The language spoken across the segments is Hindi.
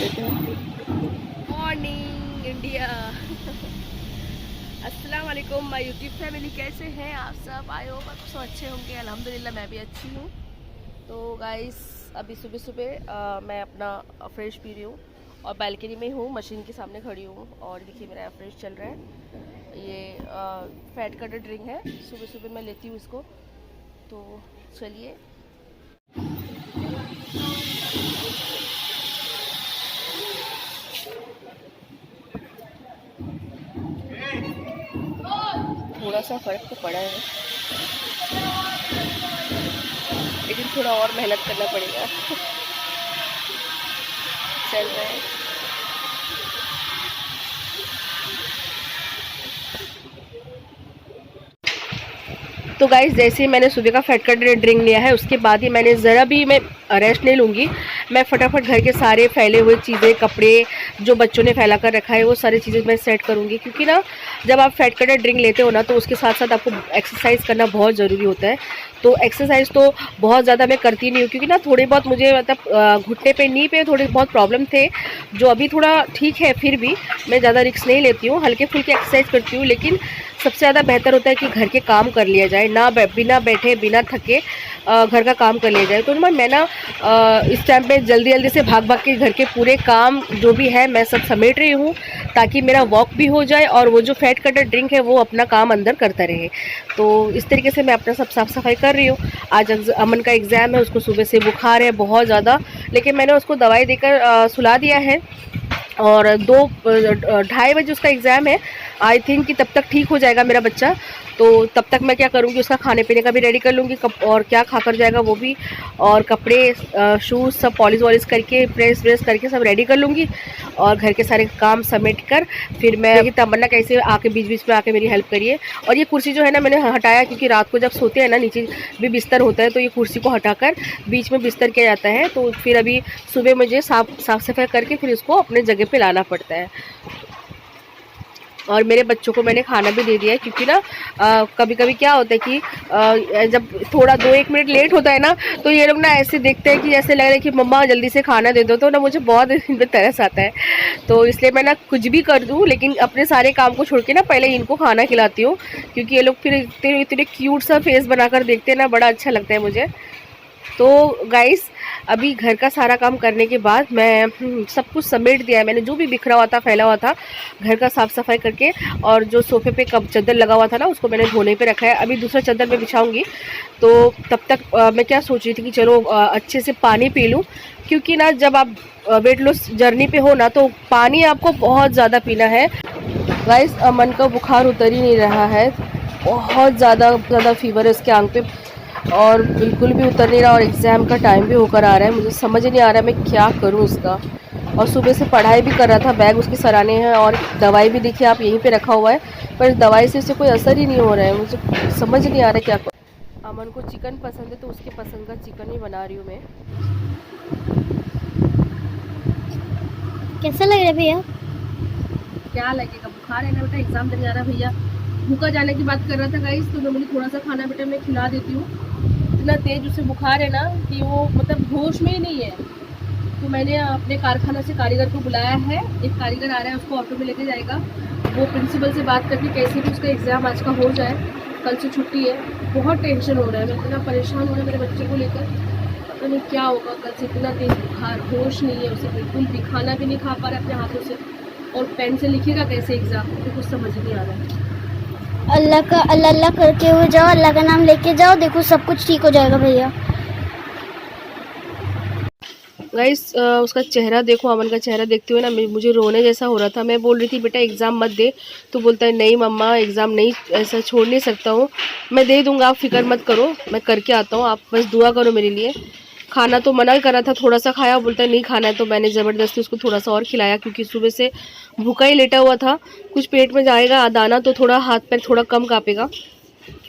देते हैं। Morning India. अस्सलाम वालेकुम माय यूट्यूब फैमिली, कैसे हैं आप सब? आई होप आप सब अच्छे होंगे। अल्हम्दुलिल्लाह मैं भी अच्छी हूँ। तो गाइस अभी सुबह सुबह मैं अपना फ्रेश पी रही हूँ और बालकनी में हूँ, मशीन के सामने खड़ी हूँ और देखिए मेरा फ्रेश चल रहा है। ये फैट कटर ड्रिंक है, सुबह सुबह मैं लेती हूँ इसको। तो चलिए थोड़ा सा फ़र्क तो पड़ा है, लेकिन थोड़ा और मेहनत करना पड़ेगा। चल रहा है। तो गाइस जैसे ही मैंने सुबह का फैट कट ड्रिंक लिया है, उसके बाद ही मैंने ज़रा भी मैं रेस्ट नहीं लूँगी। मैं फटाफट घर के सारे फैले हुए चीज़ें, कपड़े जो बच्चों ने फैला कर रखा है, वो सारी चीज़ें मैं सेट करूँगी। क्योंकि ना जब आप फैट कट ड्रिंक लेते हो ना, तो उसके साथ साथ आपको एक्सरसाइज करना बहुत ज़रूरी होता है। तो एक्सरसाइज तो बहुत ज़्यादा मैं करती नहीं हूँ, क्योंकि ना थोड़ी बहुत मुझे मतलब घुटने पे, नी पे थोड़े बहुत प्रॉब्लम थे, जो अभी थोड़ा ठीक है। फिर भी मैं ज़्यादा रिस्क नहीं लेती हूँ, हल्के फुल्के एक्सरसाइज करती हूँ। लेकिन सबसे ज़्यादा बेहतर होता है कि घर के काम कर लिया जाए, बिना बैठे बिना थके घर का काम कर लिया जाए। तो मैं ना इस टाइम पे जल्दी जल्दी से भाग भाग के घर के पूरे काम जो भी है मैं सब समेट रही हूँ, ताकि मेरा वॉक भी हो जाए और वो जो फैट कटर ड्रिंक है वो अपना काम अंदर करता रहे। तो इस तरीके से मैं अपना सब साफ़ सफाई कर रही हूँ। आज अमन का एग्ज़ाम है, उसको सुबह से बुखार है बहुत ज़्यादा, लेकिन मैंने उसको दवाई देकर सुला दिया है। और 2-2:30 बजे उसका एग्ज़ाम है। आई थिंक कि तब तक ठीक हो जाएगा मेरा बच्चा। तो तब तक मैं क्या करूँगी, उसका खाने पीने का भी रेडी कर लूँगी, कब और क्या खा कर जाएगा वो भी, और कपड़े शूज़ सब पॉलिश वॉलिश करके प्रेस व्रेस करके सब रेडी कर लूँगी। और घर के सारे काम समेट कर फिर मैं कि तमन्ना कैसे आके बीच बीच में आके मेरी हेल्प करिए। और ये कुर्सी जो है ना मैंने हटाया, क्योंकि रात को जब सोते हैं ना नीचे भी बिस्तर होता है, तो ये कुर्सी को हटाकर बीच में बिस्तर किया जाता है। तो फिर अभी सुबह मुझे साफ़ सफाई करके फिर इसको अपने जगह पे लाना पड़ता है। और मेरे बच्चों को मैंने खाना भी दे दिया है, क्योंकि ना कभी कभी क्या होता है कि जब थोड़ा 2-1 मिनट लेट होता है ना, तो ये लोग ना ऐसे देखते हैं कि ऐसे लग रहा है कि मम्मा जल्दी से खाना दे दो। तो ना मुझे बहुत इन पर तरस आता है। तो इसलिए मैं ना कुछ भी कर दूँ, लेकिन अपने सारे काम को छोड़ के ना पहले इनको खाना खिलाती हूँ, क्योंकि ये लोग फिर इतने इतने क्यूट सा फेस बनाकर देखते हैं ना, बड़ा अच्छा लगता है मुझे। तो गाइस अभी घर का सारा काम करने के बाद मैं सब कुछ समेट दिया है मैंने, जो भी बिखरा हुआ था फैला हुआ था घर का साफ़ सफाई करके। और जो सोफ़े पे कब चादर लगा हुआ था ना, उसको मैंने धोने पे रखा है। अभी दूसरा चादर मैं बिछाऊंगी। तो तब तक मैं क्या सोच रही थी कि चलो अच्छे से पानी पी लूँ, क्योंकि ना जब आप वेट लॉस जर्नी पे हो ना, तो पानी आपको बहुत ज़्यादा पीना है। गाइस अमन का बुखार उतर ही नहीं रहा है, बहुत ज़्यादा फीवर है उसके आंख पे, और बिल्कुल भी उतर नहीं रहा। और एग्ज़ाम का टाइम भी होकर आ रहा है, मुझे समझ नहीं आ रहा है मैं क्या करूं इसका। और सुबह से पढ़ाई भी कर रहा था, बैग उसके सराहने हैं, और दवाई भी देखिए आप यहीं पे रखा हुआ है, पर इस दवाई से इससे कोई असर ही नहीं हो रहा है। मुझे समझ नहीं आ रहा है क्या करूं। अमन को चिकन पसंद है, तो उसके पसंद का चिकन ही बना रही हूँ मैं। कैसा लग रहा है भैया? क्या लगेगा, बुखार है ना बेटा, एग्ज़ाम देने जा रहा है भैया। भूखा जाने की बात कर रहा था गाइस, तो मैं बोली थोड़ा सा खाना बेटा मैं खिला देती हूँ। इतना तेज़ उसे बुखार है ना कि वो मतलब होश में ही नहीं है। तो मैंने अपने कारखाना से कारीगर को बुलाया है, एक कारीगर आ रहा है, उसको ऑटो में लेके जाएगा। वो प्रिंसिपल से बात करके कैसे भी उसका एग्ज़ाम आज का हो जाए, कल से छुट्टी है। बहुत टेंशन हो रहा है, मैं इतना परेशान हो रहा है मेरे बच्चे को लेकर, पता नहीं क्या होगा कल से। इतना तेज़ बुखार, होश नहीं है उसे बिल्कुल भी, खाना भी नहीं खा पा रहा है अपने हाथों से, और पेन से लिखेगा कैसे एग्ज़ाम, मुझे कुछ समझ नहीं आ रहा है। अल्लाह का अल्लाह अल्लाह करते हुए जाओ, अल्लाह का नाम लेके जाओ, देखो सब कुछ ठीक हो जाएगा भैया। गाइस उसका चेहरा देखो, अमन का चेहरा देखते हुए ना मुझे रोने जैसा हो रहा था। मैं बोल रही थी बेटा एग्ज़ाम मत दे, तो बोलता है नहीं मम्मा एग्ज़ाम नहीं, ऐसा छोड़ नहीं सकता हूँ, मैं दे दूँगा, आप फिक्र मत करो, मैं करके आता हूँ, आप बस दुआ करो मेरे लिए। खाना तो मना करा था, थोड़ा सा खाया, बोलता है नहीं खाना है, तो मैंने ज़बरदस्ती उसको थोड़ा सा और खिलाया, क्योंकि सुबह से भूखा ही लेटा हुआ था। कुछ पेट में जाएगा दाना तो थोड़ा हाथ पैर थोड़ा कम काँपेगा।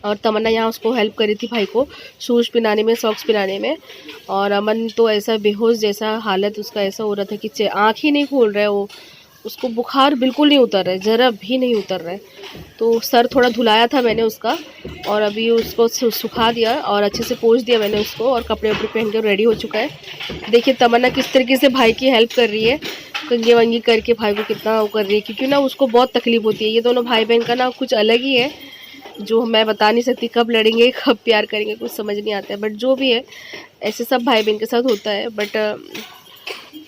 और तमन्ना यहाँ उसको हेल्प करी थी भाई को शूज़ पहनाने में, सॉक्स पहनाने में। और अमन तो ऐसा बेहोश जैसा हालत उसका ऐसा हो रहा था कि आँख ही नहीं खोल रहा है वो, उसको बुखार बिल्कुल नहीं उतर रहा है, ज़रा भी नहीं उतर रहा है। तो सर थोड़ा धुलाया था मैंने उसका, और अभी उसको सुखा दिया और अच्छे से पोंछ दिया मैंने उसको, और कपड़े वपड़े पहन कर रेडी हो चुका है। देखिए तमन्ना किस तरीके से भाई की हेल्प कर रही है, कंघी वंगी करके भाई को कितना वो कर रही है, क्योंकि ना उसको बहुत तकलीफ होती है। ये दोनों भाई बहन का ना कुछ अलग ही है, जो मैं बता नहीं सकती कब लड़ेंगे कब प्यार करेंगे, कुछ समझ नहीं आता है। बट जो भी है, ऐसे सब भाई बहन के साथ होता है। बट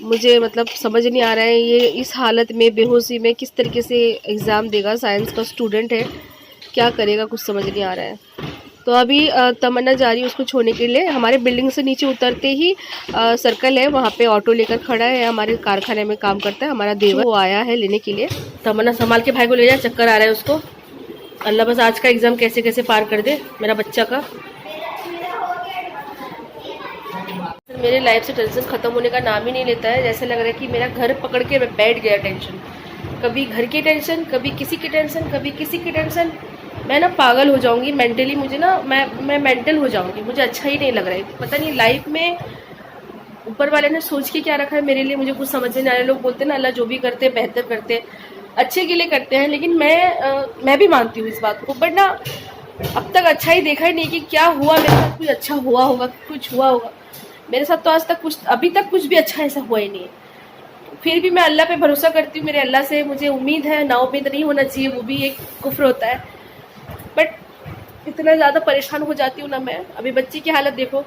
मुझे मतलब समझ नहीं आ रहा है ये इस हालत में, बेहोशी में किस तरीके से एग्ज़ाम देगा। साइंस का स्टूडेंट है, क्या करेगा कुछ समझ नहीं आ रहा है। तो अभी तमन्ना जा रही है उसको छोड़ने के लिए। हमारे बिल्डिंग से नीचे उतरते ही सर्कल है, वहाँ पे ऑटो लेकर खड़ा है, हमारे कारखाने में काम करता है हमारा देवर, वो आया है लेने के लिए। तमन्ना संभाल के भाई को ले जा, चक्कर आ रहा है उसको। अल्लाह बस आज का एग्ज़ाम कैसे कैसे पार कर दे मेरा बच्चा का। मेरे लाइफ से टेंशन ख़त्म होने का नाम ही नहीं लेता है। जैसे लग रहा है कि मेरा घर पकड़ के बैठ गया टेंशन, कभी घर की टेंशन, कभी किसी की टेंशन, कभी किसी की टेंशन। मैं ना पागल हो जाऊंगी मेंटली, मुझे ना मैं मेंटल हो जाऊंगी, मुझे अच्छा ही नहीं लग रहा है। पता नहीं लाइफ में ऊपर वाले ने सोच के क्या रखा है मेरे लिए, मुझे कुछ समझ नहीं आ रहा है। लोग बोलते हैं ना अल्लाह जो भी करते हैं बेहतर करते हैं, अच्छे के लिए करते हैं, लेकिन मैं भी मानती हूँ इस बात को। बट ना अब तक अच्छा ही देखा ही नहीं कि क्या हुआ मेरे साथ, कुछ अच्छा हुआ होगा, कुछ हुआ होगा मेरे साथ। तो आज तक कुछ, अभी तक कुछ भी अच्छा ऐसा हुआ ही नहीं है। फिर भी मैं अल्लाह पे भरोसा करती हूँ, मेरे अल्लाह से मुझे उम्मीद है। ना उम्मीद नहीं होना चाहिए, वो भी एक कुफ्र होता है। बट इतना ज़्यादा परेशान हो जाती हूँ ना मैं। अभी बच्ची की हालत देखो,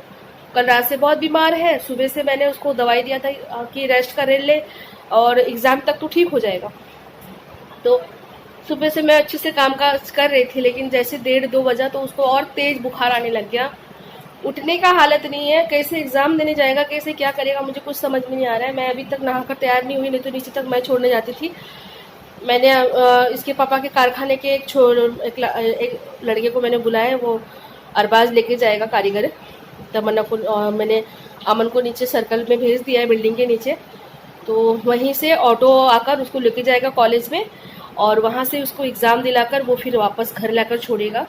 कल रात से बहुत बीमार है, सुबह से मैंने उसको दवाई दिया था कि रेस्ट कर ले और एग्ज़ाम तक तो ठीक हो जाएगा। तो सुबह से मैं अच्छे से काम काज कर रही थी, लेकिन जैसे 1:30-2 बजा तो उसको और तेज़ बुखार आने लग गया। उठने का हालत नहीं है, कैसे एग्ज़ाम देने जाएगा, कैसे क्या करेगा, मुझे कुछ समझ में नहीं आ रहा है। मैं अभी तक नहाकर तैयार नहीं हुई, नहीं तो नीचे तक मैं छोड़ने जाती थी। मैंने इसके पापा के कारखाने के एक लड़के को मैंने बुलाया, वो अरबाज लेके जाएगा कारीगर। तमन्ना को मैंने अमन को नीचे सर्कल में भेज दिया है बिल्डिंग के नीचे, तो वहीं से ऑटो आकर उसको लेके जाएगा कॉलेज में, और वहाँ से उसको एग्ज़ाम दिलाकर वो फिर वापस घर लाकर छोड़ेगा।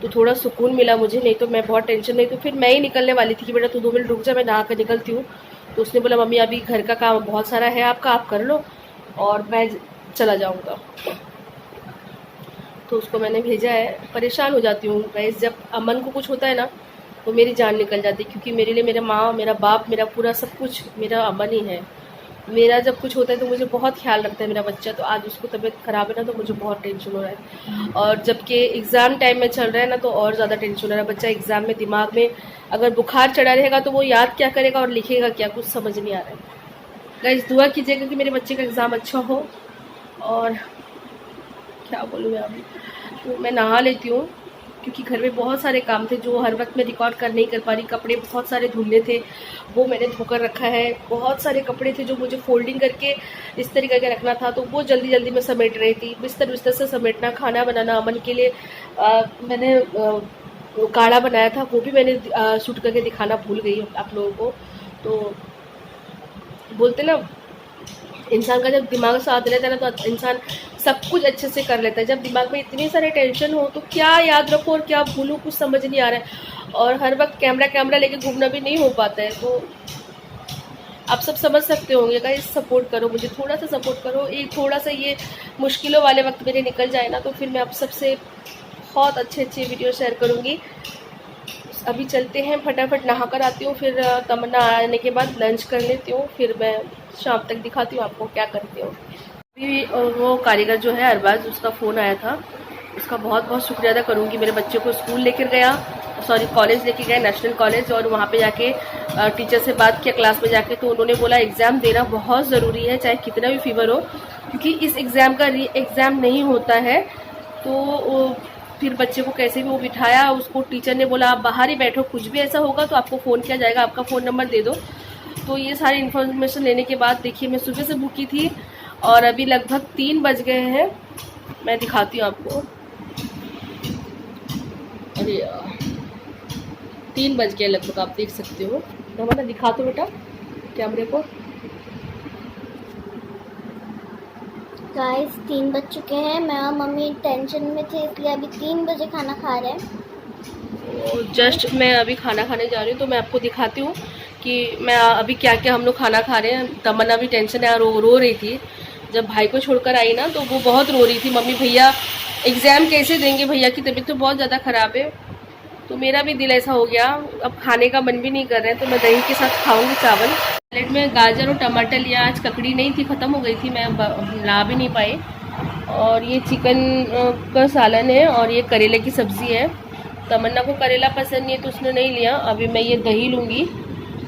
तो थोड़ा सुकून मिला मुझे, नहीं तो मैं बहुत टेंशन, नहीं तो फिर मैं ही निकलने वाली थी कि बेटा तू 2 मिनट रुक जा, मैं नहा कर निकलती हूँ। तो उसने बोला मम्मी अभी घर का काम बहुत सारा है आपका, आप कर लो और मैं चला जाऊँगा। तो उसको मैंने भेजा है। परेशान हो जाती हूँ गाइस, जब अमन को कुछ होता है ना तो मेरी जान निकल जाती है, क्योंकि मेरे लिए मेरा माँ, मेरा बाप, मेरा पूरा सब कुछ मेरा अमन ही है। मेरा जब कुछ होता है तो मुझे बहुत ख्याल रखता है मेरा बच्चा। तो आज उसको तबीयत ख़राब है ना, तो मुझे बहुत टेंशन हो रहा है। और जबकि एग्ज़ाम टाइम में चल रहा है ना, तो और ज़्यादा टेंशन हो रहा है। बच्चा एग्ज़ाम में दिमाग में अगर बुखार चढ़ा रहेगा तो वो याद क्या करेगा और लिखेगा क्या, कुछ समझ नहीं आ रहा है। गाइस दुआ कीजिएगा कि मेरे बच्चे का एग्ज़ाम अच्छा हो। और क्या बोलूँ मैं अभी, तो मैं नहा लेती हूँ, क्योंकि घर में बहुत सारे काम थे जो हर वक्त मैं रिकॉर्ड नहीं कर पा रही। कपड़े बहुत सारे धुलने थे, वो मैंने धोकर रखा है। बहुत सारे कपड़े थे जो मुझे फोल्डिंग करके इस तरीके का रखना था, तो वो जल्दी जल्दी में समेट रही थी। बिस्तर से समेटना, खाना बनाना, अमन के लिए मैंने काढ़ा बनाया था, वो भी मैंने शूट करके दिखाना भूल गई आप लोगों को। तो बोलते ना इंसान का जब दिमाग साथ रहता है ना तो इंसान सब कुछ अच्छे से कर लेता है। जब दिमाग में इतनी सारे टेंशन हो तो क्या याद रखो और क्या भूलूं, कुछ समझ नहीं आ रहा है। और हर वक्त कैमरा लेके घूमना भी नहीं हो पाता है। तो आप सब समझ सकते होंगे गाइस, सपोर्ट करो मुझे, थोड़ा सा सपोर्ट करो। एक थोड़ा सा ये मुश्किलों वाले वक्त मेरे निकल जाए ना, तो फिर मैं आप सबसे बहुत अच्छे वीडियो शेयर करूँगी। अभी चलते हैं, फटाफट नहा कर आती हूँ, फिर तमन्ना आने के बाद लंच कर लेती हूँ, फिर मैं शाम तक दिखाती हूँ आपको क्या करती हूँ। अभी वो कारीगर जो है अरबाज, उसका फ़ोन आया था, उसका बहुत बहुत शुक्रिया अदा करूँगी। मेरे बच्चे को स्कूल लेकर गया, सॉरी कॉलेज लेके गया, नेशनल कॉलेज, और वहाँ पे जाके टीचर से बात किया क्लास में जाके। तो उन्होंने बोला एग्ज़ाम देना बहुत ज़रूरी है, चाहे कितना भी फीवर हो, क्योंकि इस एग्ज़ाम का एग्ज़ाम नहीं होता है। तो फिर बच्चे को कैसे भी वो बिठाया, उसको टीचर ने बोला आप बाहर ही बैठो, कुछ भी ऐसा होगा तो आपको फ़ोन किया जाएगा, आपका फ़ोन नंबर दे दो। तो ये सारी इन्फॉर्मेशन लेने के बाद देखिए मैं सुबह से भूखी थी और अभी लगभग 3 बज गए हैं। मैं दिखाती हूँ आपको, अरे 3 बज गए लगभग, आप देख सकते हो। तो दिखा दो बेटा कैमरे को। गाइस 3 बज चुके हैं, मैं और मम्मी टेंशन में थे इसलिए अभी 3 बजे खाना खा रहे हैं। जस्ट मैं अभी खाना खाने जा रही हूँ, तो मैं आपको दिखाती हूँ कि मैं अभी क्या क्या हम लोग खाना खा रहे हैं। तमन्ना भी टेंशन है, रो रही थी, जब भाई को छोड़कर आई ना तो वो बहुत रो रही थी, मम्मी भैया एग्ज़ाम कैसे देंगे, भैया की तबीयत तो बहुत ज़्यादा ख़राब है। तो मेरा भी दिल ऐसा हो गया, अब खाने का मन भी नहीं कर रहा है, तो मैं दही के साथ खाऊंगी चावल। सैलेड में गाजर और टमाटर लिया, आज ककड़ी नहीं थी, ख़त्म हो गई थी, मैं ला भी नहीं पाई। और ये चिकन का सालन है और ये करेले की सब्ज़ी है। तमन्ना को करेला पसंद नहीं है तो उसने नहीं लिया। अभी मैं ये दही लूँगी,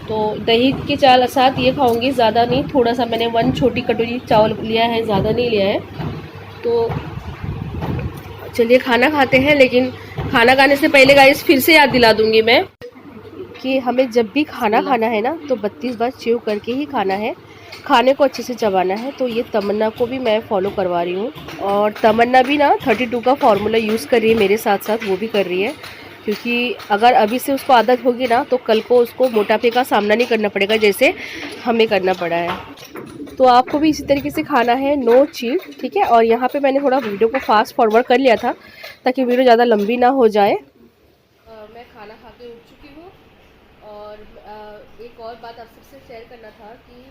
तो दही के चावल साथ ये खाऊंगी, ज़्यादा नहीं, थोड़ा सा मैंने 1 छोटी कटोरी चावल लिया है, ज़्यादा नहीं लिया है। तो चलिए खाना खाते हैं, लेकिन खाना खाने से पहले गाइस फिर से याद दिला दूंगी मैं कि हमें जब भी खाना खाना है ना तो 32 बार च्यू करके ही खाना है, खाने को अच्छे से चबाना है। तो ये तमन्ना को भी मैं फॉलो करवा रही हूँ, और तमन्ना भी ना 32 का फार्मूला यूज़ कर रही है, मेरे साथ साथ वो भी कर रही है, क्योंकि अगर अभी से उसको आदत होगी ना तो कल को उसको मोटापे का सामना नहीं करना पड़ेगा जैसे हमें करना पड़ा है। तो आपको भी इसी तरीके से खाना है, नो चीट, ठीक है। और यहाँ पे मैंने थोड़ा वीडियो को फास्ट फॉरवर्ड कर लिया था ताकि वीडियो ज़्यादा लंबी ना हो जाए। मैं खाना खा के उठ चुकी हूँ, और एक और बात आप सबसे शेयर करना था कि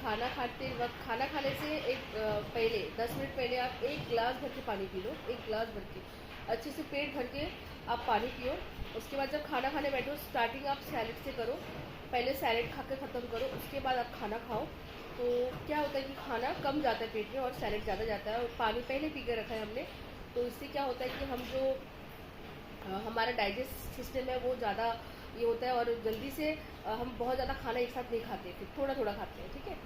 खाना खाते वक्त, खाना खाने से पहले 10 मिनट पहले आप 1 गिलास भर के पानी पी लो, 1 गिलास भर के अच्छे से पेट भर के आप पानी पियो। उसके बाद जब खाना खाने बैठो, स्टार्टिंग आप सैलेड से करो, पहले सैलेड खा के ख़त्म करो, उसके बाद आप खाना खाओ। तो क्या होता है कि खाना कम जाता है पेट में और सैलेड ज़्यादा जाता है, और पानी पहले पी के रखा है हमने, तो इससे क्या होता है कि हम जो हमारा डाइजेस्ट सिस्टम है वो ज़्यादा ये होता है, और जल्दी से हम बहुत ज़्यादा खाना एक साथ नहीं खाते, फिर थोड़ा थोड़ा खाते हैं, ठीक है।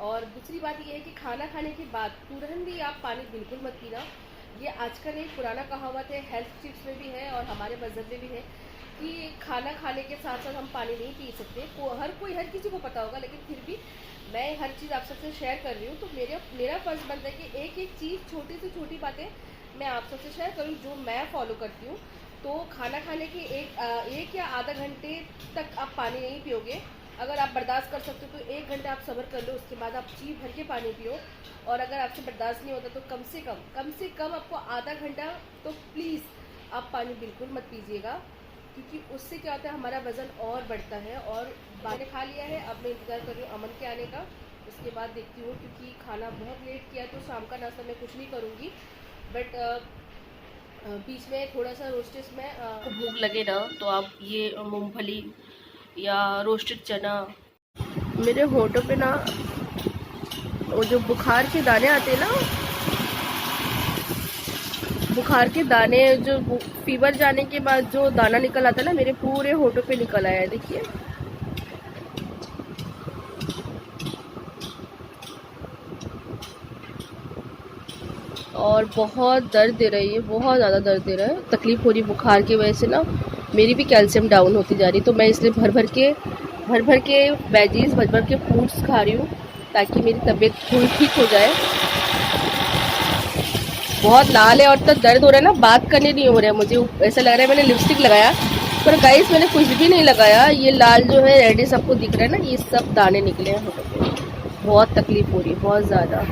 और दूसरी बात ये है कि खाना खाने के बाद तुरंत ही आप पानी बिल्कुल मत पीना। ये आजकल एक पुराना कहावत है, हेल्थ टिप्स में भी है और हमारे मज़हब में भी है कि खाना खाने के साथ साथ हम पानी नहीं पी सकते। हर किसी को पता होगा, लेकिन फिर भी मैं हर चीज़ आप सबसे शेयर कर रही हूँ। तो मेरा फ़र्ज़ बनता है कि एक एक चीज़, छोटी से छोटी बातें मैं आप सबसे शेयर करूँ जो मैं फॉलो करती हूँ। तो खाना खाने के एक या आधा घंटे तक आप पानी नहीं पियोगे। अगर आप बर्दाश्त कर सकते हो तो 1 घंटा आप सब्र कर लो, उसके बाद आप जी भर के पानी पियो। और अगर आपसे बर्दाश्त नहीं होता तो कम से कम आपको आधा घंटा तो प्लीज़ आप पानी बिल्कुल मत पीजिएगा, क्योंकि उससे क्या होता है हमारा वज़न और बढ़ता है। और मैंने खा लिया है, अब मैं इंतज़ार कर रही हूँ अमन के आने का, उसके बाद देखती हूँ, क्योंकि खाना बहुत लेट किया तो शाम का नाश्ता मैं कुछ नहीं करूँगी। बट बीच में थोड़ा सा रोस्टेड में भूख लगे ना तो आप ये मूंगफली या रोस्टेड चना, मेरे होठों पे ना वो जो बुखार के दाने आते हैं ना, बुखार के दाने, जो फीवर जाने के बाद जो दाना निकल आता है ना, मेरे पूरे होठों पे निकल आया है, देखिए। और बहुत दर्द दे रही है, बहुत ज़्यादा दर्द दे रहा है, तकलीफ़ हो रही बुखार की वजह से ना, मेरी भी कैल्शियम डाउन होती जा रही। तो मैं इसलिए भर भर के वेजीज, भर भर के फ्रूट्स खा रही हूँ ताकि मेरी तबीयत थोड़ी ठीक हो जाए। बहुत लाल है और तब दर्द हो रहा है ना, बात करने नहीं हो रहा है मुझे, ऐसा लग रहा है मैंने लिपस्टिक लगाया, पर गाइस मैंने कुछ भी नहीं लगाया। ये लाल जो है रेडिश आपको दिख रहा है ना, ये सब दाने निकले हैं, बहुत तकलीफ़ हो रही है, बहुत ज़्यादा।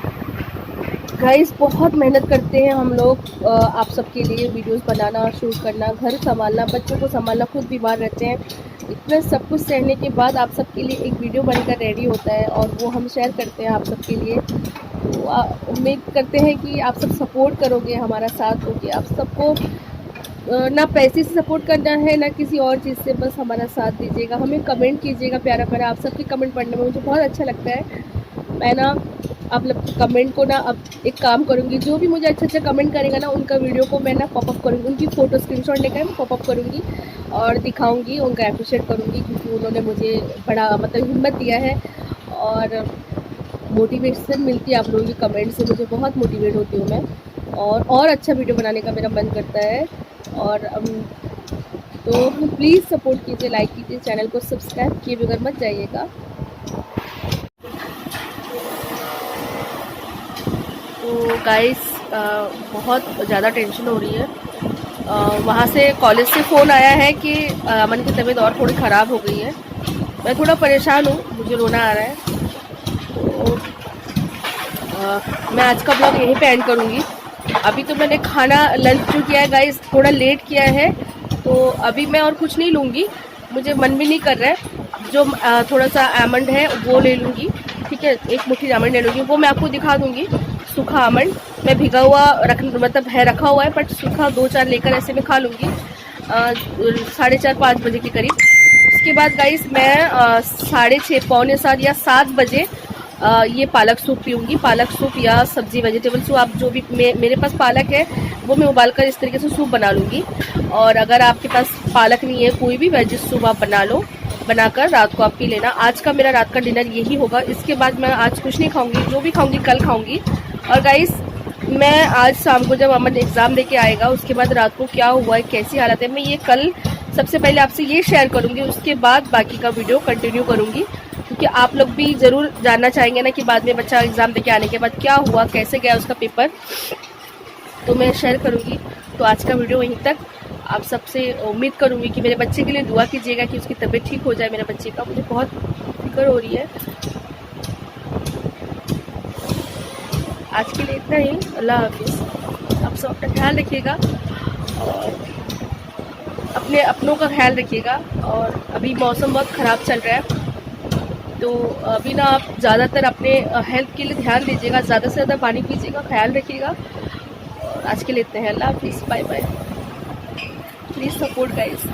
गाइस बहुत मेहनत करते हैं हम लोग आप सबके लिए, वीडियोस बनाना, शूट करना, घर संभालना, बच्चों को संभालना, खुद बीमार रहते हैं, इतना सब कुछ सहने के बाद आप सबके लिए एक वीडियो बनकर रेडी होता है और वो हम शेयर करते हैं आप सबके लिए। तो उम्मीद करते हैं कि आप सब सपोर्ट करोगे, हमारा साथ दोगे। आप सबको ना पैसे से सपोर्ट करना है ना किसी और चीज़ से, बस हमारा साथ दीजिएगा, हमें कमेंट कीजिएगा प्यारा प्यारा। आप सबके कमेंट पढ़ने में मुझे बहुत अच्छा लगता है। मैं ना आप लोग कमेंट को ना अब एक काम करूँगी, जो भी मुझे अच्छा कमेंट करेगा ना उनका वीडियो को मैं ना पॉपअप करूँगी, उनकी फ़ोटो स्क्रीनशॉट लेकर मैं पॉपअप करूँगी और दिखाऊँगी, उनका अप्रिशिएट करूँगी, क्योंकि उन्होंने मुझे बड़ा मतलब हिम्मत दिया है और मोटिवेशन मिलती है आप लोगों की कमेंट से, मुझे बहुत मोटिवेट होती हूँ मैं, और अच्छा वीडियो बनाने का मेरा मन करता है। और तो प्लीज़ सपोर्ट कीजिए, लाइक कीजिए, चैनल को सब्सक्राइब किए बगैर मत जाइएगा। तो गाइस बहुत ज़्यादा टेंशन हो रही है। वहाँ से कॉलेज से फ़ोन आया है कि अमन की तबीयत और थोड़ी ख़राब हो गई है। मैं थोड़ा परेशान हूँ, मुझे रोना आ रहा है। तो मैं आज का ब्लॉग यहीं पे एंड करूँगी। अभी तो मैंने खाना लंच जो किया है गाइस थोड़ा लेट किया है, तो अभी मैं और कुछ नहीं लूँगी, मुझे मन भी नहीं कर रहा है। जो थोड़ा सा आमंड है वो ले लूँगी, ठीक है। ठीक है। 1 मुट्ठी आमंड ले लूँगी, वो मैं आपको दिखा दूँगी। सूखा आमंड मैं भिगा हुआ मतलब है रखा हुआ है, बट सूखा 2-4 लेकर ऐसे मैं खा लूँगी 4:30-5 बजे के करीब। उसके बाद गाइस मैं 6:30 पौने 7 या 7 बजे ये पालक सूप पीऊँगी। पालक सूप या सब्जी वेजिटेबल सूप, आप जो भी मेरे पास पालक है वो मैं उबालकर इस तरीके से सूप बना लूँगी। और अगर आपके पास पालक नहीं है, कोई भी वेजिस सूप आप बना लो, बनाकर रात को आप पी लेना। आज का मेरा रात का डिनर यही होगा। इसके बाद मैं आज कुछ नहीं खाऊंगी, जो भी खाऊंगी कल खाऊंगी। और गाइस मैं आज शाम को जब अमन एग्ज़ाम देके आएगा, उसके बाद रात को क्या हुआ है, कैसी हालत है, मैं ये कल सबसे पहले आपसे ये शेयर करूँगी। उसके बाद बाकी का वीडियो कंटिन्यू करूँगी, क्योंकि आप लोग भी ज़रूर जानना चाहेंगे ना कि बाद में बच्चा एग्ज़ाम देके आने के बाद क्या हुआ, कैसे गया उसका पेपर, तो मैं शेयर करूँगी। तो आज का वीडियो वहीं तक। आप सबसे उम्मीद करूँगी कि मेरे बच्चे के लिए दुआ कीजिएगा कि उसकी तबीयत ठीक हो जाए। मेरे बच्चे का मुझे बहुत फिक्र हो रही है। आज के लिए इतना ही। अल्लाह हाफिज़। आप सब अपना ख्याल रखिएगा और अपने अपनों का ख्याल रखिएगा। और अभी मौसम बहुत ख़राब चल रहा है, तो अभी ना आप ज़्यादातर अपने हेल्थ के लिए ध्यान दीजिएगा, ज़्यादा से ज़्यादा पानी पीजिएगा, ख्याल रखिएगा। और आज के लिए इतना है। अल्लाह हाफिज़, bye bye. Please support guys.